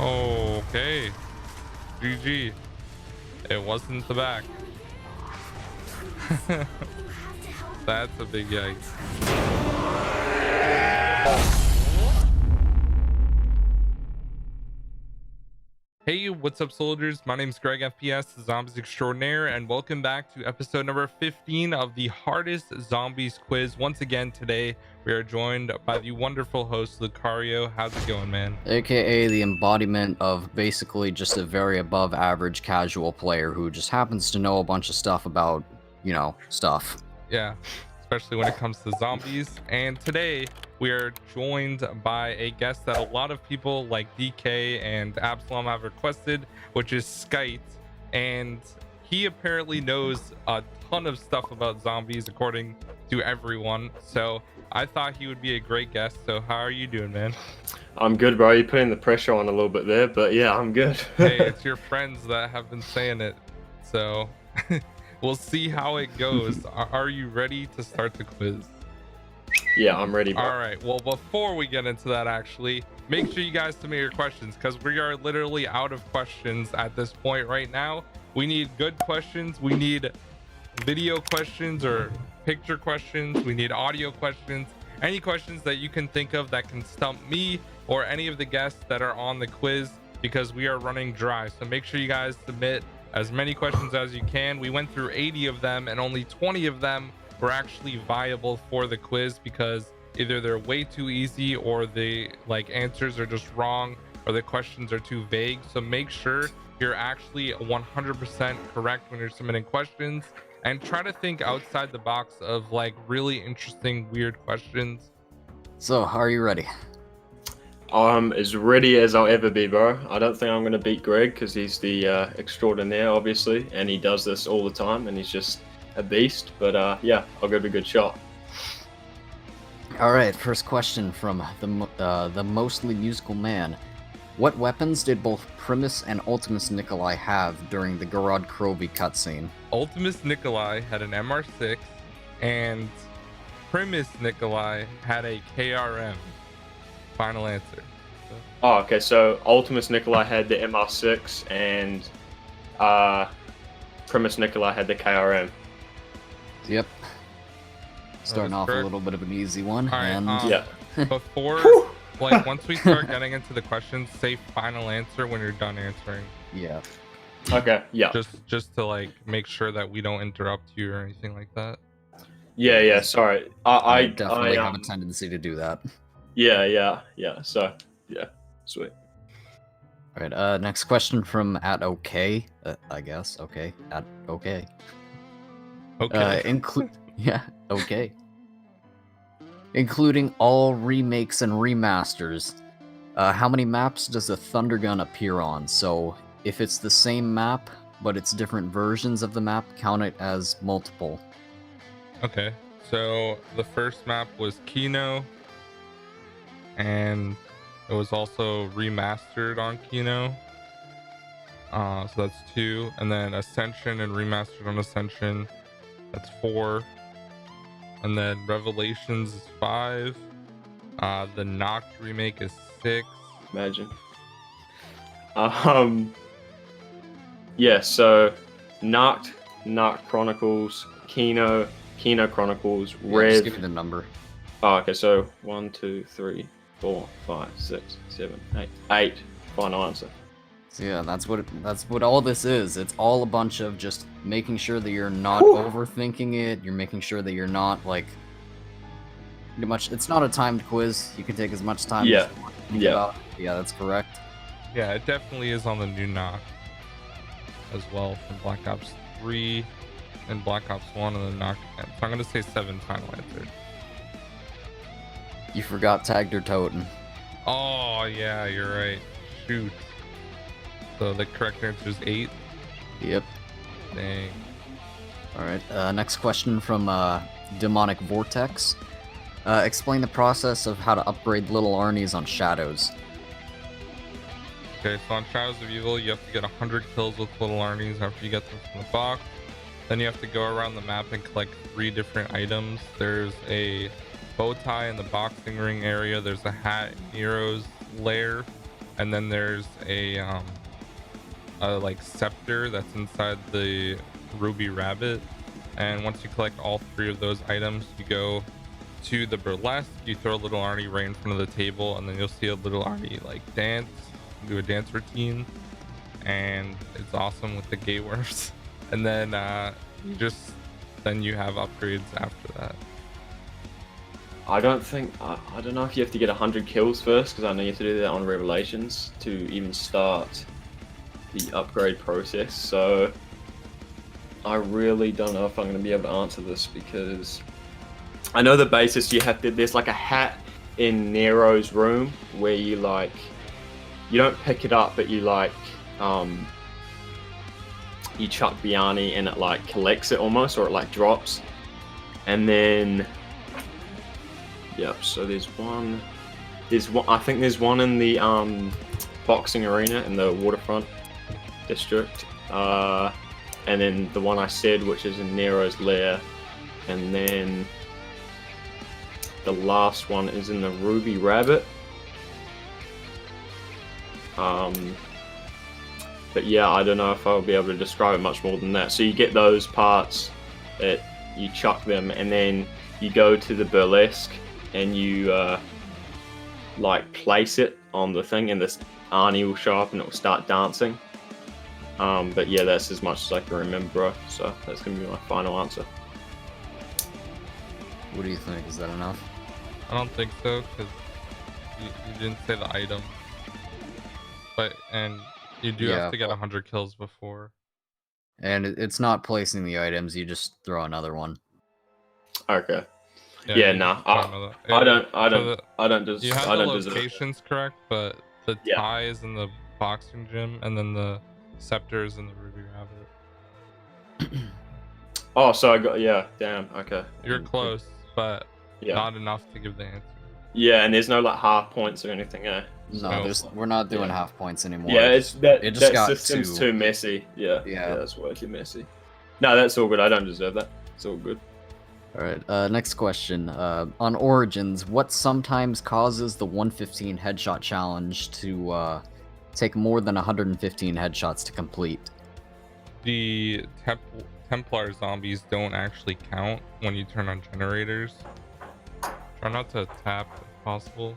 Okay. GG. It wasn't the back. That's a big yikes. Hey, what's up, soldiers? My name's GregFPS, the Zombies Extraordinaire, and welcome back to episode number 15 of the hardest zombies quiz. Once again, today we are joined by the wonderful host Lucario. How's it going, man? AKA the embodiment of basically just a very above average casual player who just happens to know a bunch of stuff about, stuff. Yeah, especially when it comes to zombies. And today we are joined by a guest that a lot of people like DK and Absalom have requested, which is Skite. And he apparently knows a ton of stuff about zombies according to everyone. So I thought he would be a great guest. So how are you doing, man? I'm good, bro. You're putting the pressure on a little bit there, but yeah, I'm good. Hey, it's your friends that have been saying it. So we'll see how it goes. Are you ready to start the quiz? Yeah, I'm ready, bro. All right. Well, before we get into that, actually, make sure you guys submit your questions because we are literally out of questions at this point right now. We need good questions. We need video questions or picture questions. We need audio questions. Any questions that you can think of that can stump me or any of the guests that are on the quiz, because we are running dry. So make sure you guys submit as many questions as you can. We went through 80 of them and only 20 of them were actually viable for the quiz because either they're way too easy or the answers are just wrong or the questions are too vague. So make sure you're actually 100% correct when you're submitting questions, and try to think outside the box of really interesting, weird questions. So, are you ready? I'm as ready as I'll ever be, bro. I don't think I'm going to beat Greg because he's the extraordinaire, obviously, and he does this all the time, and he's just a beast. But yeah, I'll give it a good shot. All right, first question from the mostly musical man. What weapons did both Primus and Ultimus Nikolai have during the Gorod Krovi cutscene? Ultimus Nikolai had an MR6 and Primus Nikolai had a KRM. Final answer. Oh, okay. So Ultimus Nikolai had the MR6 and Primus Nikolai had the KRM. Yep. Starting off a little bit of an easy one. All right, and yeah. Before, once we start getting into the questions, say final answer when you're done answering. Yeah. Okay. Yeah. Just to make sure that we don't interrupt you or anything like that. Yeah. Yeah. Sorry. I definitely have a tendency to do that. Yeah. So, yeah. Sweet. All right. Next question from @OK. I guess. Okay. @OK. Okay. Yeah. Okay. Including all remakes and remasters, how many maps does a Thunder Gun appear on? So if it's the same map but it's different versions of the map, count it as multiple. Okay, so the first map was Kino, and it was also remastered on Kino. So that's 2, and then Ascension and remastered on Ascension, that's 4. And then Revelations is 5. The Noct remake is 6. Imagine. Yeah, so Noct Chronicles, Kino Chronicles, Rev. Just give me the number. Oh, okay, so 1, 2, 3, 4, 5, 6, 7, 8. 8. Final answer. So yeah, that's what all this is. It's all a bunch of just making sure that you're not overthinking it. You're making sure that you're not pretty much. It's not a timed quiz. You can take as much time as you want to think about. Yeah, that's correct. Yeah, it definitely is on the new Noct as well from Black Ops 3 and Black Ops 1 and the Noct again. So I'm gonna say 7 final answer. You forgot Tagged or Toten. Oh yeah, you're right. Shoot. So the correct answer is 8. Yep. Dang. All right. Next question from Demonic Vortex. Explain the process of how to upgrade Little Arnies on Shadows. Okay, so on Shadows of Evil, you have to get 100 kills with Little Arnies after you get them from the box. Then you have to go around the map and collect 3 different items. There's a bow tie in the boxing ring area. There's a hat in Nero's lair. and then there's a like scepter that's inside the ruby rabbit. And once you collect all 3 of those items, you go to the burlesque, you throw Little Arnie right in front of the table, and then you'll see a Little Arnie like dance, do a dance routine, and it's awesome with the gay worms. And then then you have upgrades after that. I don't know if you have to get 100 kills first, because I know you have to do that on Revelations to even start the upgrade process. So I really don't know if I'm going to be able to answer this, because I know the basis there's like a hat in Nero's room where you don't pick it up, but you you chuck Biani and it like collects it almost, or it like drops. And then so there's one, I think there's one in the boxing arena in the waterfront district, and then the one I said, which is in Nero's lair, and then the last one is in the Ruby Rabbit. But yeah, I don't know if I'll be able to describe it much more than that. So you get those parts, you chuck them, and then you go to the burlesque and you like place it on the thing, and this Arnie will show up and it will start dancing. But yeah, that's as much as I can remember, bro. So that's gonna be my final answer. What do you think? Is that enough? I don't think so, because you didn't say the item. And you do have to get 100 kills before. And it's not placing the items, you just throw another one. Okay. Yeah, nah. I don't You have the locations correct, but the tie is in the boxing gym, and then the scepter is in the Ruby Rabbit. Oh, so I got damn. Okay. You're close, but not enough to give the answer. Yeah, and there's no like half points or anything, eh? No, we're not doing half points anymore. Yeah, it just got system's too messy. Yeah, that's way too messy. No, that's all good. I don't deserve that. It's all good. All right. Next question. On Origins, what sometimes causes the 115 headshot challenge to take more than 115 headshots to complete? The Templar zombies don't actually count when you turn on generators. Try not to tap if possible.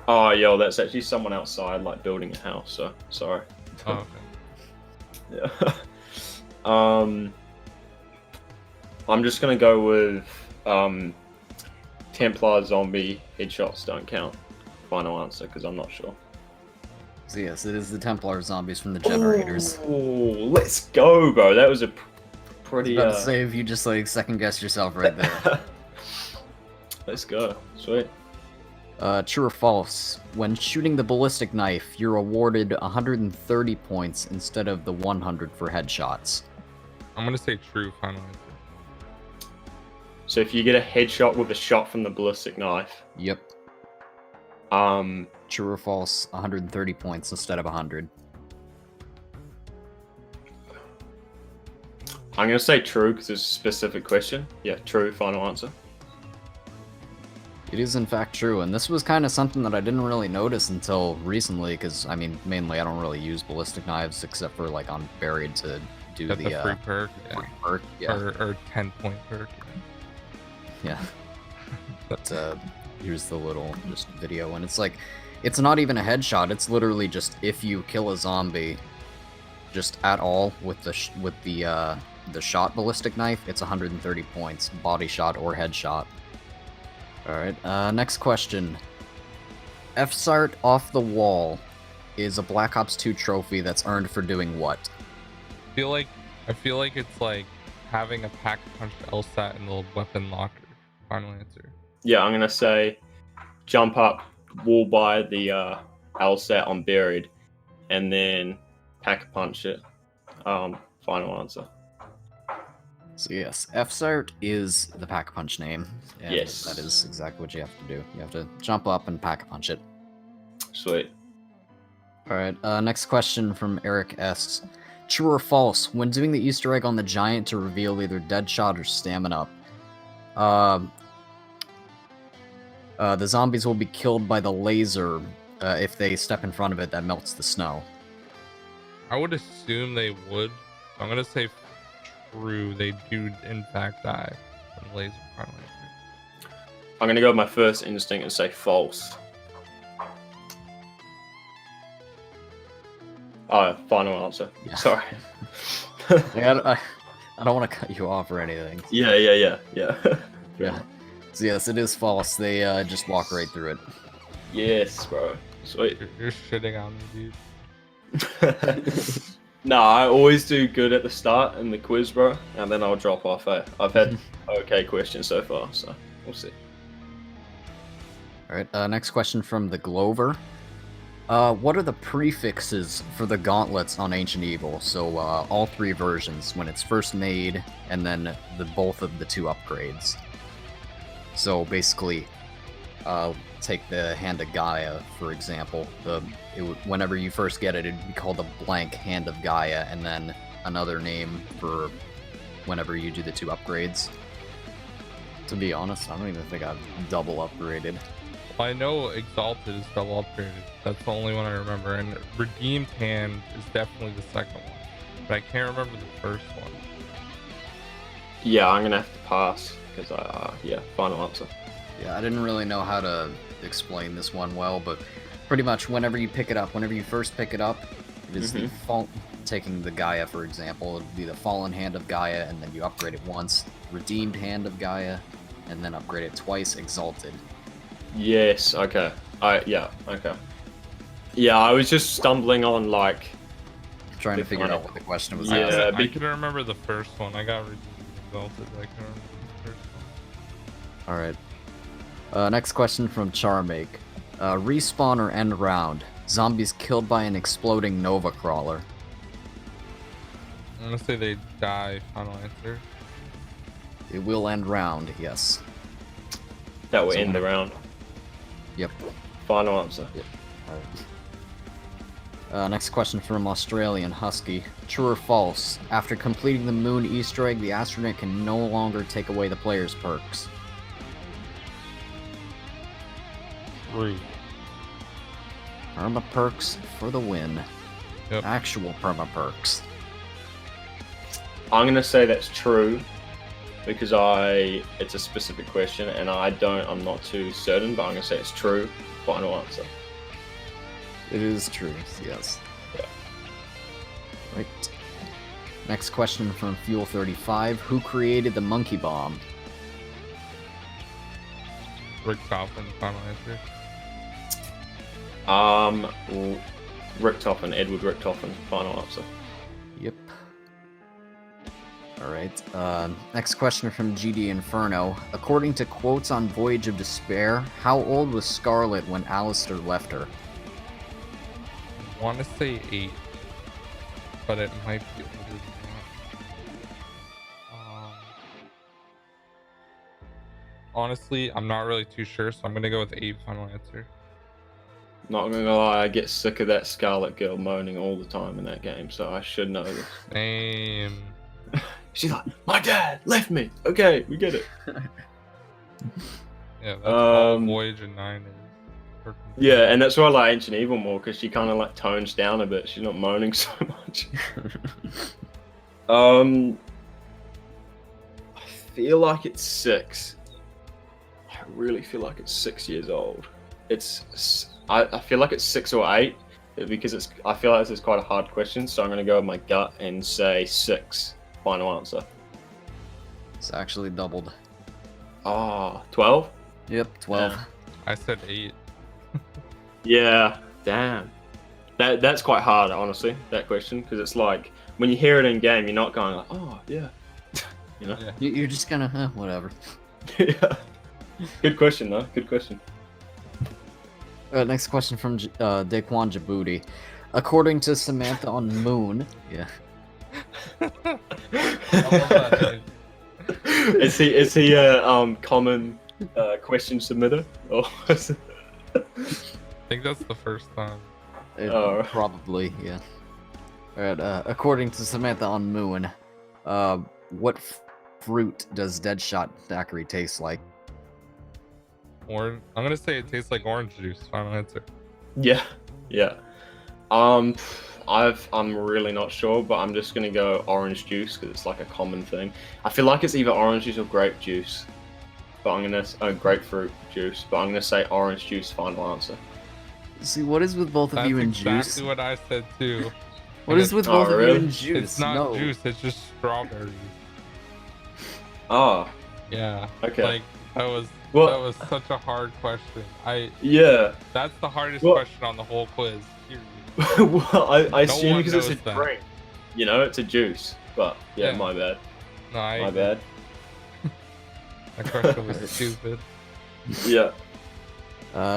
Oh, yo, that's actually someone outside, like building a house. So sorry. Oh, okay. Yeah. I'm just gonna go with Templar zombie headshots don't count. Final answer, because I'm not sure. So yes, it is the Templar zombies from the generators. Oh, let's go, bro. That was a pretty. I was about to say, if you just like second guess yourself right there. Let's go. Sweet. True or false? When shooting the ballistic knife, you're awarded 130 points instead of the 100 for headshots. I'm gonna say true. Final answer. So if you get a headshot with a shot from the ballistic knife. Yep. True or false? 130 points instead of 100. I'm gonna say true because it's a specific question. Yeah, true. Final answer. It is in fact true, and this was kind of something that I didn't really notice until recently, because I mean, mainly I don't really use ballistic knives except for like on buried to do the free perk, free perk, or 10-point perk. Yeah. But here's the little just video, and it's like, it's not even a headshot. It's literally just if you kill a zombie, just at all with the shot ballistic knife, it's 130 points, body shot or headshot. Alright, next question. FSART Off the Wall is a Black Ops 2 trophy that's earned for doing what? I feel like it's like having a pack-punched LSAT in the weapon locker. Final answer. Yeah, I'm gonna say jump up, wall by the LSAT on buried, and then pack-punch it. Final answer. So yes, FSART is the pack-a-punch name. And yes. That is exactly what you have to do. You have to jump up and pack-a-punch it. Sweet. Alright, next question from Eric S. True or false? When doing the Easter egg on the giant to reveal either Deadshot or Stamina Up, the zombies will be killed by the laser if they step in front of it, that melts the snow. I would assume they would. I'm gonna say true. They do in fact die from laser final answer. I'm gonna go with my first instinct and say false. Oh, final answer. Yeah. Sorry. I don't want to cut you off or anything. Yeah. Yeah. So yes, it is false. They just walk right through it. Yes, bro. Sweet. You're shitting on me, dude. No, I always do good at the start in the quiz, bro, and then I'll drop off. I've had okay questions so far, so we'll see. All right. Next question from the Glover. What are the prefixes for the gauntlets on Ancient Evil? So all 3 versions, when it's first made, and then both of the 2 upgrades. So basically, take the Hand of Gaia, for example. Whenever you first get it, it'd be called a blank Hand of Gaia, and then another name for whenever you do the 2 upgrades. To be honest, I don't even think I've double upgraded. Well, I know Exalted is double upgraded. That's the only one I remember. And Redeemed Hand is definitely the second one. But I can't remember the first one. Yeah, I'm gonna have to pass because final answer. Yeah, I didn't really know how to explain this one well, but pretty much whenever you first pick it up, it is the taking the Gaia, for example, it would be the Fallen Hand of Gaia, and then you upgrade it once, Redeemed Hand of Gaia, and then upgrade it twice, Exalted. Yes. Okay. Okay. Yeah, I was just stumbling on like Trying to figure out what the question was. Yeah, I can remember the first one. I got Redeemed Exalted, but I can remember the first one. Alright. Next question from Charmake. Respawn or end round? Zombies killed by an exploding Nova Crawler. I'm gonna say they die. Final answer. It will end round, yes. that will end the round. Yep. Final answer. Yep. Alright. Next question from Australian Husky. True or false? After completing the moon Easter egg, the astronaut can no longer take away the player's perks. True. Perma perks for the win. Yep. Actual perma perks. I'm gonna say that's true because it's a specific question and I'm not too certain, but I'm gonna say it's true. Final answer. It is true, yes. Yeah. Right. Next question from Fuel 35. Who created the monkey bomb? Rick Toppin. Final answer. Rick Toppin, Edward Rick Toppin. Final answer. Yep. Alright. Next question from GD Inferno. According to quotes on Voyage of Despair, how old was Scarlet when Alistair left her? I want to say 8, but it might be older than that. Honestly, I'm not really too sure, so I'm gonna go with 8. Final answer. Not gonna lie, I get sick of that Scarlet Girl moaning all the time in that game, so I should know this. Same. She's like, my dad left me. Okay, we get it. Yeah, that's all Voyage of 9 is. Yeah, and that's why I like Ancient Evil more, because she kind of like tones down a bit. She's not moaning so much. I feel like it's 6. I really feel like it's 6 years old. I feel like it's 6 or 8 because I feel like this is quite a hard question, so I'm gonna go with my gut and say 6. Final answer. It's actually doubled. 12? Yep, 12. Yeah. I said 8. Yeah, damn. That's quite hard, honestly, that question, because it's like, when you hear it in game, you're not going like, oh, yeah. You know? Yeah. You're just gonna, whatever. Yeah. Good question, though. Good question. Next question from Daquan Djibouti. According to Samantha on Moon, yeah. I love that name. Is he a common question submitter? Or I think that's the first time. Probably, yeah. Alright, according to Samantha on Moon, what fruit does Deadshot Daiquiri taste like? I'm gonna say it tastes like orange juice. Final answer. Yeah, yeah. I'm really not sure, but I'm just gonna go orange juice because it's like a common thing. I feel like it's either orange juice or grape juice, but I'm gonna grapefruit juice, but I'm gonna say orange juice. Final answer. See, what is with both of That's you and exactly juice? what I said too. What And is with Oh, both of you really? and juice? It's not No. juice, it's just strawberries. Oh, Yeah. okay. Like that was Well, such a hard question. yeah. That's the hardest Well- question on the whole quiz. Period. Well, I No assume one because it's a knows that. drink. You know, it's a juice. But yeah, Yeah. my bad. No, My bad. That question was stupid. Yeah.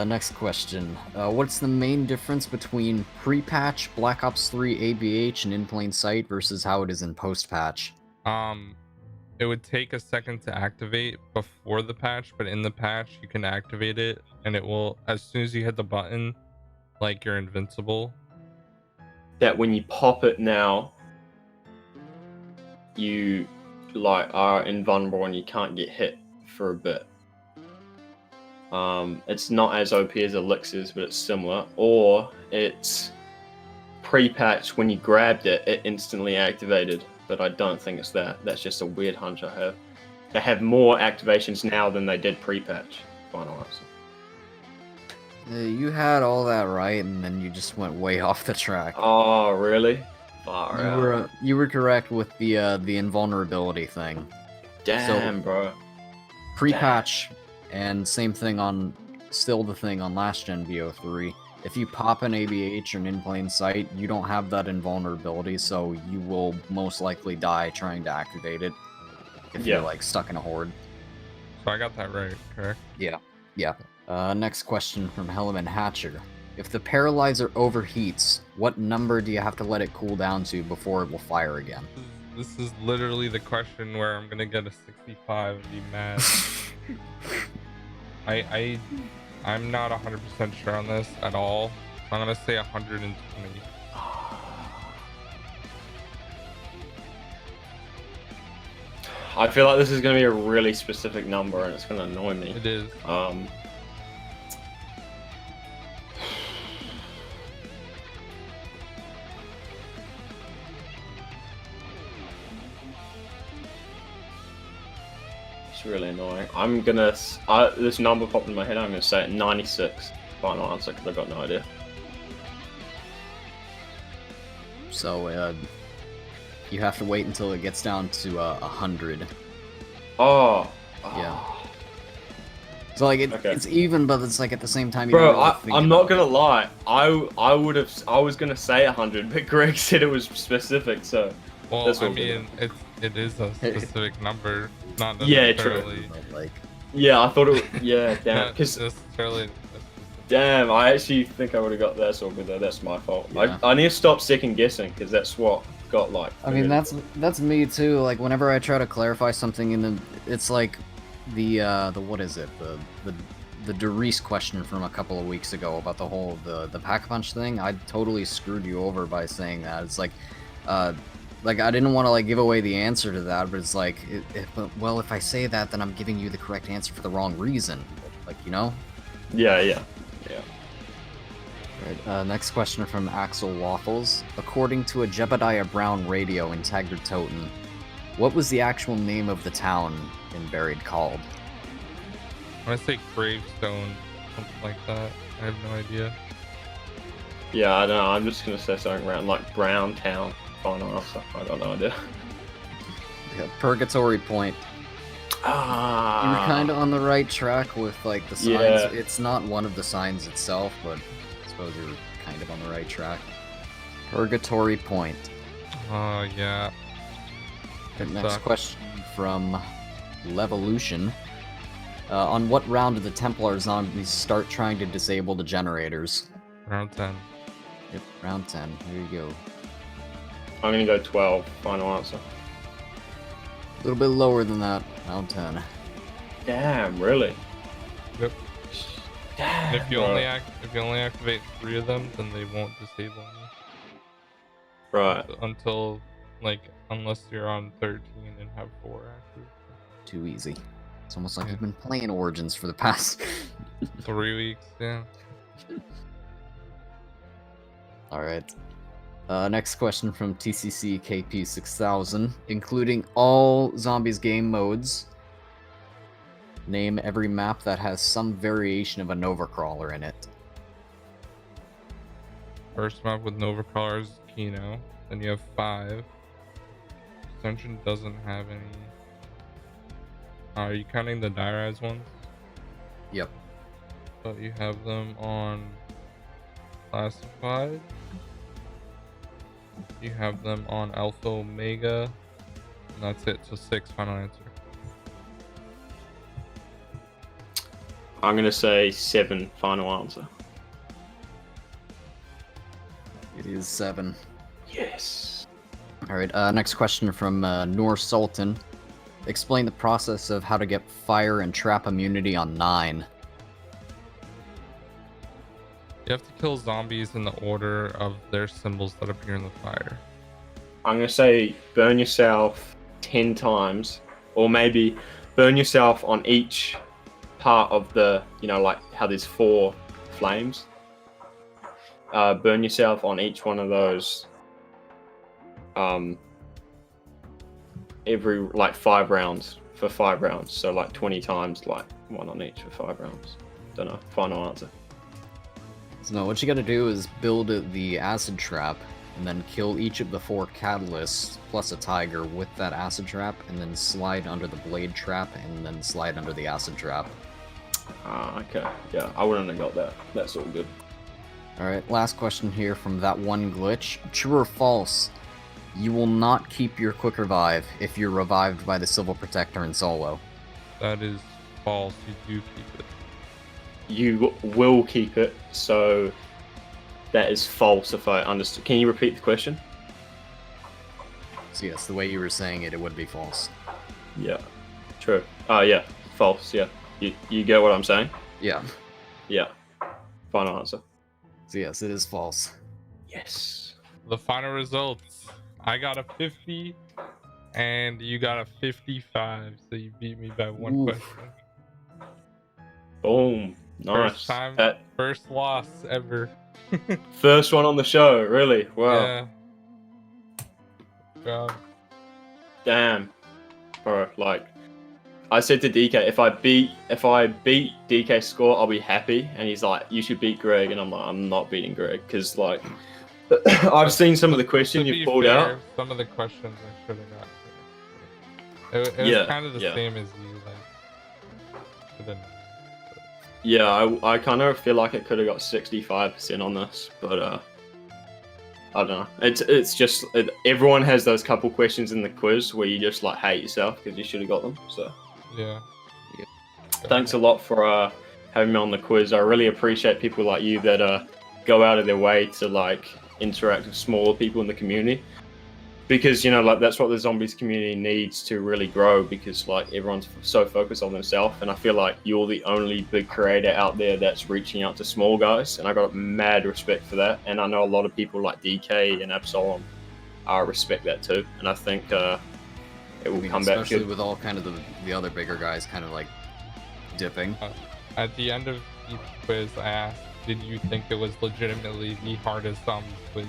Next question. What's the main difference between pre-patch, Black Ops 3 ABH, and in plain sight versus how it is in post-patch? It would take a second to activate before the patch, but in the patch you can activate it, and it will, as soon as you hit the button, like you're invincible. That when you pop it now, you like are invulnerable and you can't get hit for a bit. It's not as OP as Elixirs, but it's similar. Or it's pre-patch, when you grabbed it, it instantly activated. But I don't think it's that. That's just a weird hunch I have. They have more activations now than they did pre-patch. Final answer. You had all that right, and then you just went way off the track. Oh, really? Far out. You were correct with the invulnerability thing. Damn, bro. Pre-patch, and same thing on, still the thing on last gen BO3. If you pop an ABH or an in plain sight, you don't have that invulnerability, so you will most likely die trying to activate it if you're like stuck in a horde. So I got that right, correct? Yeah. Next question from Helleman Hatcher. If the paralyzer overheats, what number do you have to let it cool down to before it will fire again? This is literally the question where I'm gonna get a 65 and be mad. I'm not 100% sure on this at all. I'm gonna say 120. I feel like this is going to be a really specific number and it's going to annoy me. It is. It's really annoying. I'm going to... this number popped in my head. I'm going to say it 96. Final answer because I've got no idea. So, you have to wait until it gets down to 100. Oh. Yeah. So like it's even, but it's like at the same time. You Bro, don't really I'm not gonna lie. I was gonna say 100, but Greg said it was specific. So. Well, I mean, it is a specific number, not necessarily. Yeah, true. Like. Yeah, I thought it. Yeah, damn. Because necessarily. Damn, I actually think I would have got that sorted though. That's my fault. Yeah. I need to stop second guessing because that's what got like. I mean, that's me too. Like whenever I try to clarify something in the, it's like the what is it, the Derice question from a couple of weeks ago about the whole the pack-a-punch thing. I totally screwed you over by saying that. It's like I didn't want to like give away the answer to that, but it's like well, if I say that, then I'm giving you the correct answer for the wrong reason. Like, you know? Yeah. Right, next question from Axel Waffles. According to a Jebediah Brown radio in Taggart Toten, what was the actual name of the town in Buried called? I want to say Gravestone, something like that. I have no idea. Yeah, I don't know. I'm just gonna say something around like Brown Town. Final answer. I got no idea. Yeah, Purgatory Point. You were kind of on the right track with like the signs. Yeah. It's not one of the signs itself, but I suppose you're kind of on the right track. Purgatory Point. Oh, yeah. Next question from Levolution. On what round did the Templar zombies start trying to disable the generators? Round 10. Yep, round 10. Here you go. I'm gonna go 12. Final answer. A little bit lower than that. Round 10. Damn, really? Yep. Damn. If you only activate 3 of them, then they won't disable them. Right. Until unless you're on 13 and have 4 active. Too easy. It's almost like you've been playing Origins for the past 3 weeks, yeah. All right. Next question from TCC KP 6000. Including all zombies game modes, name every map that has some variation of a Nova Crawler in it. First map with Nova Crawlers, Kino. Then you have 5. Extension doesn't have any. Are you counting the Dairaz ones? Yep. But you have them on Classified. You have them on Alpha Omega. And that's it. So 6, final answer. I'm gonna say 7, final answer. It is 7. Yes. All right. Next question from Noor Sultan. Explain the process of how to get fire and trap immunity on 9. You have to kill zombies in the order of their symbols that appear in the fire. I'm gonna say burn yourself 10 times, or maybe burn yourself on each part of the, you know, like how there's 4 flames. Burn yourself on each one of those. Every like 5 rounds for 5 rounds, so like 20 times, like 1 on each for 5 rounds. Don't know. Final answer. So no, what you gotta do is build the acid trap, and then kill each of the 4 catalysts plus a tiger with that acid trap, and then slide under the blade trap, and then slide under the acid trap. Okay. Yeah, I wouldn't have got that. That's all good. Alright, last question here from that one glitch. True or false? You will not keep your quick revive if you're revived by the Civil Protector in solo. That is false. You do keep it. You will keep it, so that is false if I understood. Can you repeat the question? So yes, the way you were saying it, it would be false. Yeah. True. Yeah. False, yeah. You get what I'm saying? Yeah. Yeah. Final answer. So yes, it is false. Yes. The final results. I got a 50 and you got a 55, so you beat me by 1 Oof. question. Boom. Nice. First time, That first loss ever. first one on the show, really? Wow. Yeah. Good job. Damn. Bro, like I said to DK, if I beat DK's score, I'll be happy. And he's like, you should beat Greg, and I'm like, I'm not beating Greg, because like I've seen some of the questions you pulled out. Some of the questions I should have got. It was kind of the same as you. Like, should've- Yeah, I kind of feel like it could have got 65% on this, but I don't know. It's just everyone has those couple questions in the quiz where you just like hate yourself because you should have got them. So yeah. Thanks a lot for having me on the quiz. I really appreciate people like you that go out of their way to like interact with smaller people in the community, because you know, like that's what the zombies community needs to really grow, because like everyone's so focused on themselves, and I feel like you're the only big creator out there that's reaching out to small guys, and I got mad respect for that. And I know a lot of people like DK and Absalom respect that too, and I think it will come back especially good. with all kind of the other bigger guys kind of like dipping. At the end of each quiz, I asked, did you think it was legitimately the hardest zombies quiz?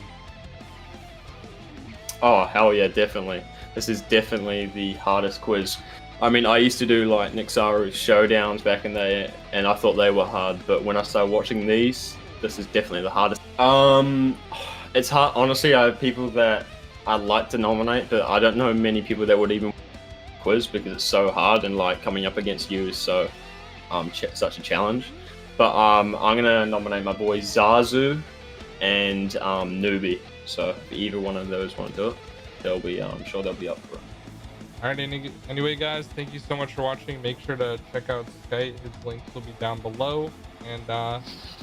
Oh, hell yeah, definitely. This is definitely the hardest quiz. I mean, I used to do like Nixaru's showdowns back in the day, and I thought they were hard, but when I started watching these, this is definitely the hardest. It's hard. Honestly, I have people that I'd like to nominate, but I don't know many people that would even quiz because it's so hard, and like coming up against you is so such a challenge. But I'm gonna nominate my boy Zazu and Newbie. So if either one of those want to do it, they'll be I'm sure they'll be up for it. Alright, anyway guys, thank you so much for watching. Make sure to check out Skite. His links will be down below. And I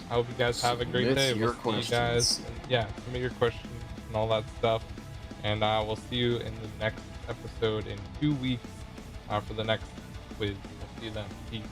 hope you guys have a great day. Submit your We'll see you guys. Yeah, submit your questions and all that stuff. And we'll see you in the next episode in 2 weeks for the next quiz. We'll see you then. Peace.